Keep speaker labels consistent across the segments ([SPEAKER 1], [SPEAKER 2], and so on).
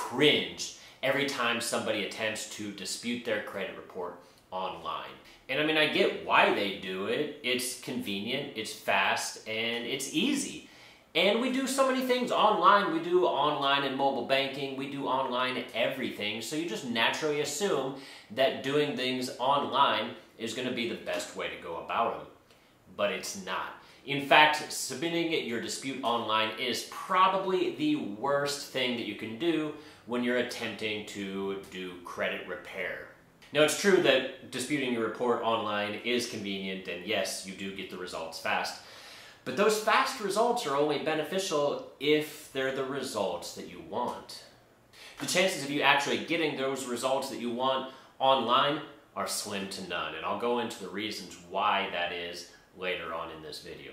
[SPEAKER 1] cringe every time somebody attempts to dispute their credit report online. And I mean, I get why they do it. It's convenient, it's fast, and it's easy. And we do so many things online. We do online and mobile banking. We do online everything. So you just naturally assume that doing things online is going to be the best way to go about them. But it's not. In fact, submitting your dispute online is probably the worst thing that you can do when you're attempting to do credit repair. Now, it's true that disputing your report online is convenient, and yes, you do get the results fast. But those fast results are only beneficial if they're the results that you want. The chances of you actually getting those results that you want online are slim to none, and I'll go into the reasons why that is later on in this video.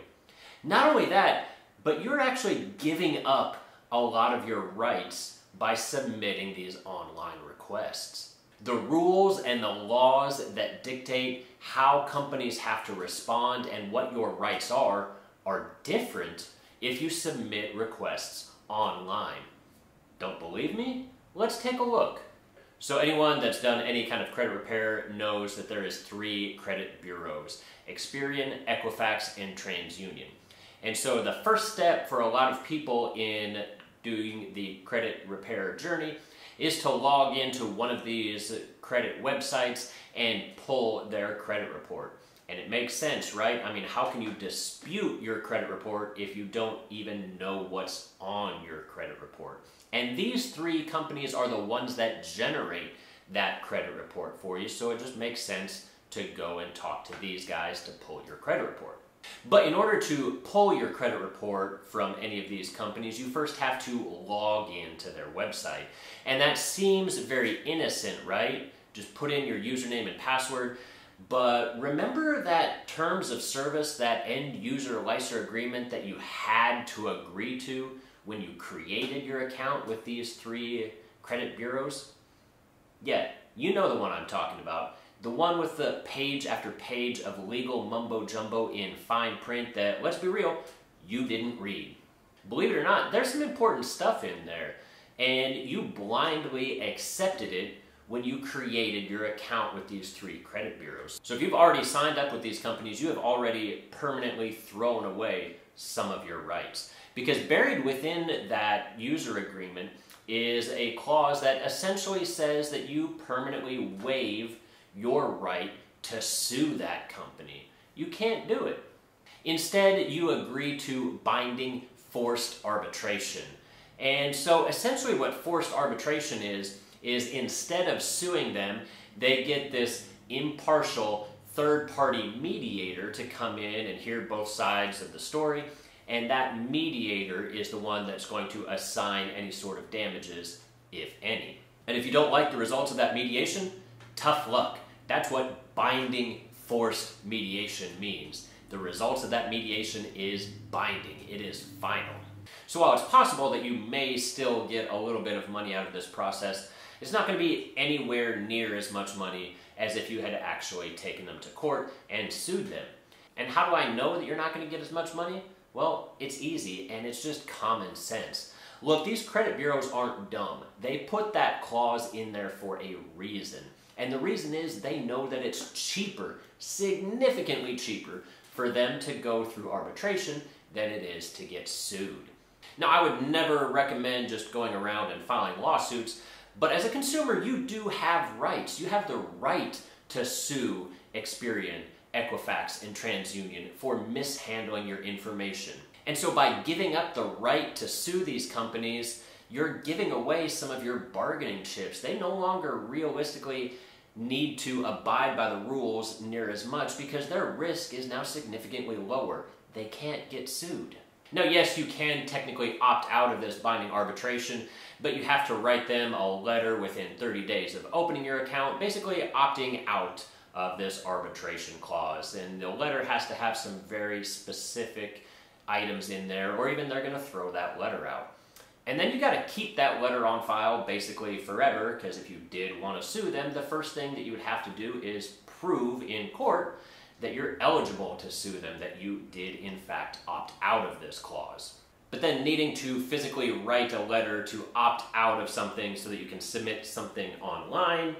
[SPEAKER 1] Not only that, but you're actually giving up a lot of your rights by submitting these online requests. The rules and the laws that dictate how companies have to respond and what your rights are different if you submit requests online. Don't believe me? Let's take a look. So anyone that's done any kind of credit repair knows that there is 3 credit bureaus: Expedited, Equifax, and TransUnion. And so the first step for a lot of people in doing the credit repair journey is to log into one of these credit websites and pull their credit report. And it makes sense, right? I mean, how can you dispute your credit report if you don't even know what's on your credit report? And these 3 companies are the ones that generate that credit report for you, so it just makes sense to go and talk to these guys to pull your credit report. But in order to pull your credit report from any of these companies, you first have to log into their website. And that seems very innocent, right? Just put in your username and password. But remember that terms of service, that end user license agreement that you had to agree to when you created your account with these 3 credit bureaus? Yeah, you know the one I'm talking about. The one with the page after page of legal mumbo-jumbo in fine print that, let's be real, you didn't read. Believe it or not, there's some important stuff in there, and you blindly accepted it when you created your account with these 3 credit bureaus. So if you've already signed up with these companies, you have already permanently thrown away some of your rights. Because buried within that user agreement is a clause that essentially says that you permanently waive your right to sue that company. You can't do it. Instead, you agree to binding forced arbitration. And so essentially what forced arbitration is instead of suing them, they get this impartial third-party mediator to come in and hear both sides of the story, and that mediator is the one that's going to assign any sort of damages, if any. And if you don't like the results of that mediation, tough luck. That's what binding forced mediation means. The results of that mediation is binding. It is final. So while it's possible that you may still get a little bit of money out of this process, it's not going to be anywhere near as much money as if you had actually taken them to court and sued them. And how do I know that you're not going to get as much money? Well, it's easy, and it's just common sense. Look, these credit bureaus aren't dumb. They put that clause in there for a reason. And the reason is they know that it's cheaper, significantly cheaper, for them to go through arbitration than it is to get sued. Now, I would never recommend just going around and filing lawsuits, but as a consumer, you do have rights. You have the right to sue Expedited, Equifax, and TransUnion for mishandling your information. And so by giving up the right to sue these companies, you're giving away some of your bargaining chips. They no longer realistically need to abide by the rules near as much because their risk is now significantly lower. They can't get sued. Now, yes, you can technically opt out of this binding arbitration, but you have to write them a letter within 30 days of opening your account, basically opting out of this arbitration clause. And the letter has to have some very specific items in there, or even they're going to throw that letter out. And then you got to keep that letter on file basically forever, because if you did want to sue them, the first thing that you would have to do is prove in court that you're eligible to sue them, that you did in fact opt out of this clause. But then needing to physically write a letter to opt out of something so that you can submit something online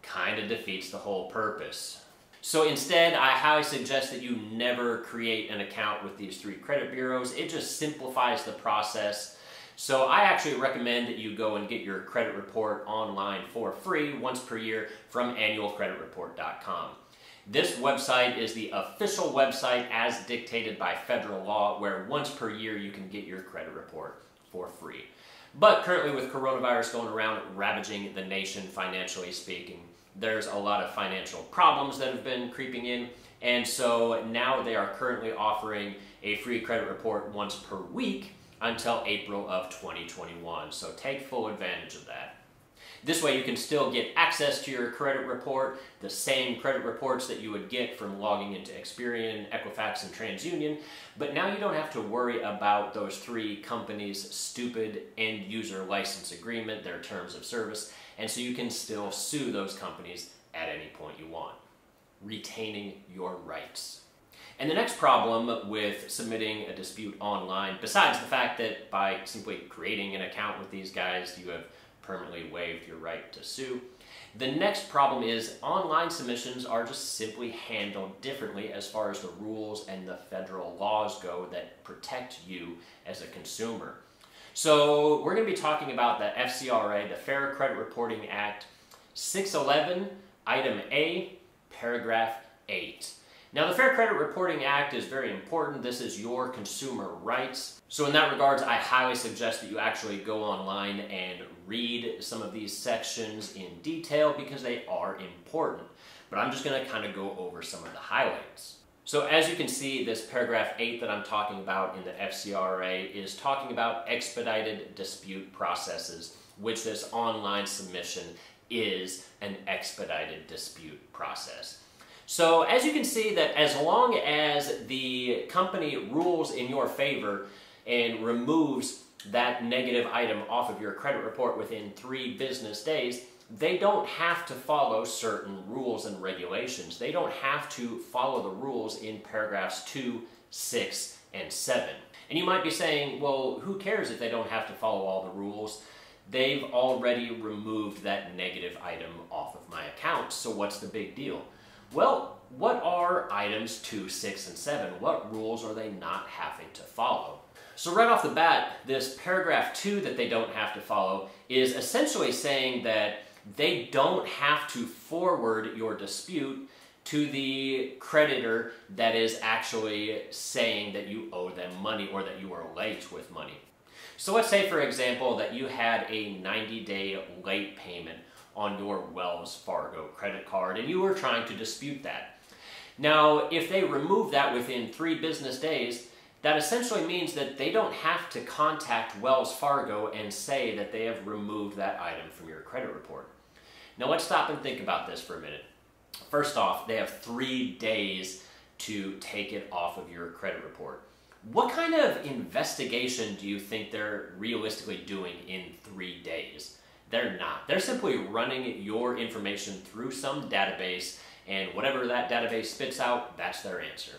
[SPEAKER 1] kind of defeats the whole purpose. So instead, I highly suggest that you never create an account with these 3 credit bureaus. It just simplifies the process. So I actually recommend that you go and get your credit report online for free once per year from annualcreditreport.com. This website is the official website as dictated by federal law, where once per year you can get your credit report for free. But currently, with coronavirus going around ravaging the nation financially speaking, there's a lot of financial problems that have been creeping in, and so now they are currently offering a free credit report once per week until April of 2021. So take full advantage of that. This way you can still get access to your credit report, the same credit reports that you would get from logging into Expedited, Equifax, and TransUnion, but now you don't have to worry about those 3 companies' stupid end user license agreement, their terms of service, and so you can still sue those companies at any point you want, retaining your rights. And the next problem with submitting a dispute online, besides the fact that by simply creating an account with these guys, you have permanently waived your right to sue, the next problem is online submissions are just simply handled differently as far as the rules and the federal laws go that protect you as a consumer. So we're going to be talking about the FCRA, the Fair Credit Reporting Act, 611, Item A, Paragraph 8. Now, the Fair Credit Reporting Act is very important. This is your consumer rights. So in that regards, I highly suggest that you actually go online and read some of these sections in detail because they are important. But I'm just going to kind of go over some of the highlights. So as you can see, this paragraph 8 that I'm talking about in the FCRA is talking about expedited dispute processes, which this online submission is an expedited dispute process. So as you can see, that as long as the company rules in your favor and removes that negative item off of your credit report within 3 business days, they don't have to follow certain rules and regulations. They don't have to follow the rules in paragraphs 2, 6, and 7. And you might be saying, well, who cares if they don't have to follow all the rules? They've already removed that negative item off of my account, so what's the big deal? Well, what are items 2, 6, and 7? What rules are they not having to follow? So right off the bat, this paragraph 2 that they don't have to follow is essentially saying that they don't have to forward your dispute to the creditor that is actually saying that you owe them money or that you are late with money. So let's say, for example, that you had a 90-day late payment on your Wells Fargo credit card and you were trying to dispute that. Now, if they remove that within 3 business days, that essentially means that they don't have to contact Wells Fargo and say that they have removed that item from your credit report. Now let's stop and think about this for a minute. First off, they have 3 days to take it off of your credit report. What kind of investigation do you think they're realistically doing in 3 days? They're not. They're simply running your information through some database, and whatever that database spits out, that's their answer.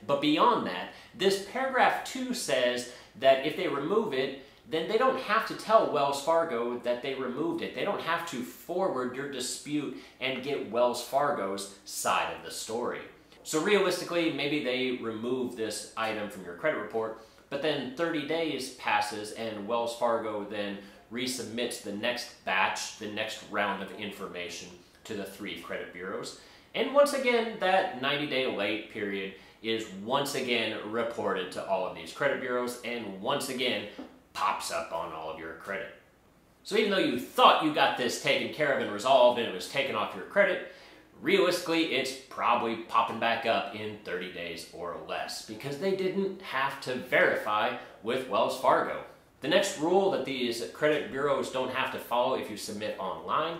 [SPEAKER 1] But beyond that, this paragraph 2 says that if they remove it, then they don't have to tell Wells Fargo that they removed it. They don't have to forward your dispute and get Wells Fargo's side of the story. So realistically, maybe they remove this item from your credit report, but then 30 days passes and Wells Fargo then resubmits the next batch, the next round of information to the 3 credit bureaus. And once again, that 90-day late period is once again reported to all of these credit bureaus and once again pops up on all of your credit. So even though you thought you got this taken care of and resolved and it was taken off your credit, realistically it's probably popping back up in 30 days or less because they didn't have to verify with Wells Fargo. The next rule that these credit bureaus don't have to follow if you submit online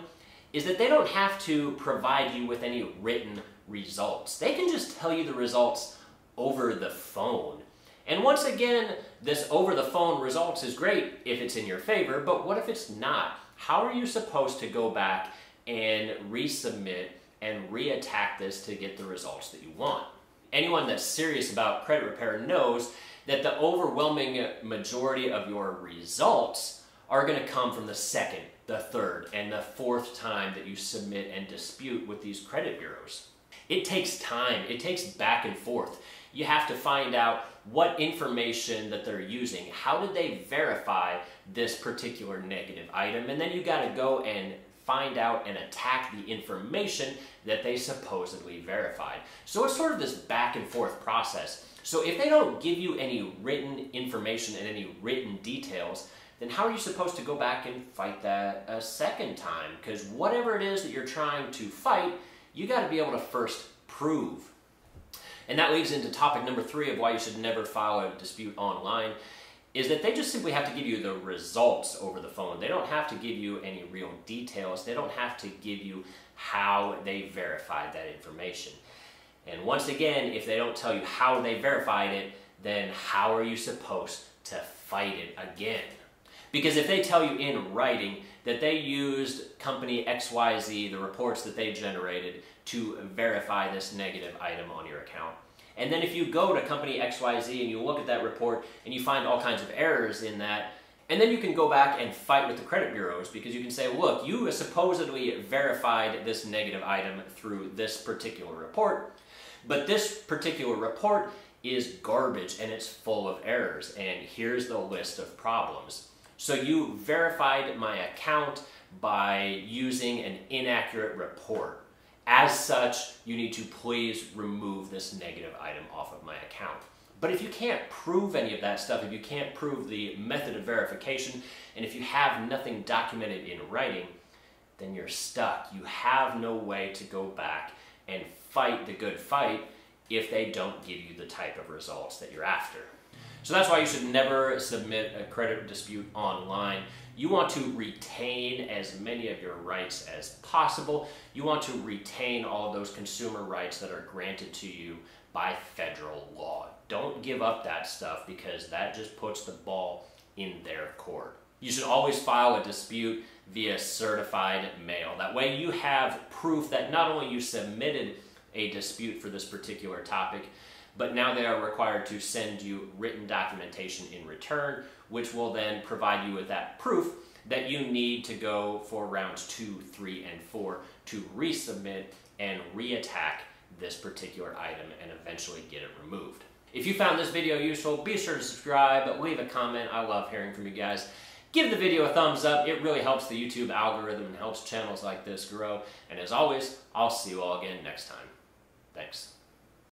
[SPEAKER 1] is that they don't have to provide you with any written results. They can just tell you the results over the phone. And once again, this over the phone results is great if it's in your favor, but what if it's not? How are you supposed to go back and resubmit and reattack this to get the results that you want? Anyone that's serious about credit repair knows that the overwhelming majority of your results are going to come from the second, the third, and the fourth time that you submit and dispute with these credit bureaus. It takes time. It takes back and forth. You have to find out what information that they're using. How did they verify this particular negative item? And then you got to go and find out and attack the information that they supposedly verified. So it's sort of this back and forth process. So if they don't give you any written information and any written details, then how are you supposed to go back and fight that a second time? Because whatever it is that you're trying to fight, you got to be able to first prove. And that leads into topic number 3 of why you should never file a dispute online, is that they just simply have to give you the results over the phone. They don't have to give you any real details. They don't have to give you how they verified that information. And once again, if they don't tell you how they verified it, then how are you supposed to fight it again? Because if they tell you in writing that they used company XYZ, the reports that they generated, to verify this negative item on your account, and then if you go to company XYZ and you look at that report and you find all kinds of errors in that, and then you can go back and fight with the credit bureaus because you can say, look, you supposedly verified this negative item through this particular report, but this particular report is garbage and it's full of errors, and here's the list of problems. So you verified my account by using an inaccurate report. As such, you need to please remove this negative item off of my account. But if you can't prove any of that stuff, if you can't prove the method of verification, and if you have nothing documented in writing, then you're stuck. You have no way to go back and fight the good fight if they don't give you the type of results that you're after. So that's why you should never submit a credit dispute online. You want to retain as many of your rights as possible. You want to retain all of those consumer rights that are granted to you by federal law. Don't give up that stuff because that just puts the ball in their court. You should always file a dispute via certified mail. That way you have proof that not only you submitted a dispute for this particular topic, but now they are required to send you written documentation in return, which will then provide you with that proof that you need to go for rounds 2, 3, and 4 to resubmit and reattack this particular item and eventually get it removed. If you found this video useful, be sure to subscribe, leave a comment. I love hearing from you guys. Give the video a thumbs up. It really helps the YouTube algorithm and helps channels like this grow. And as always, I'll see you all again next time. Thanks.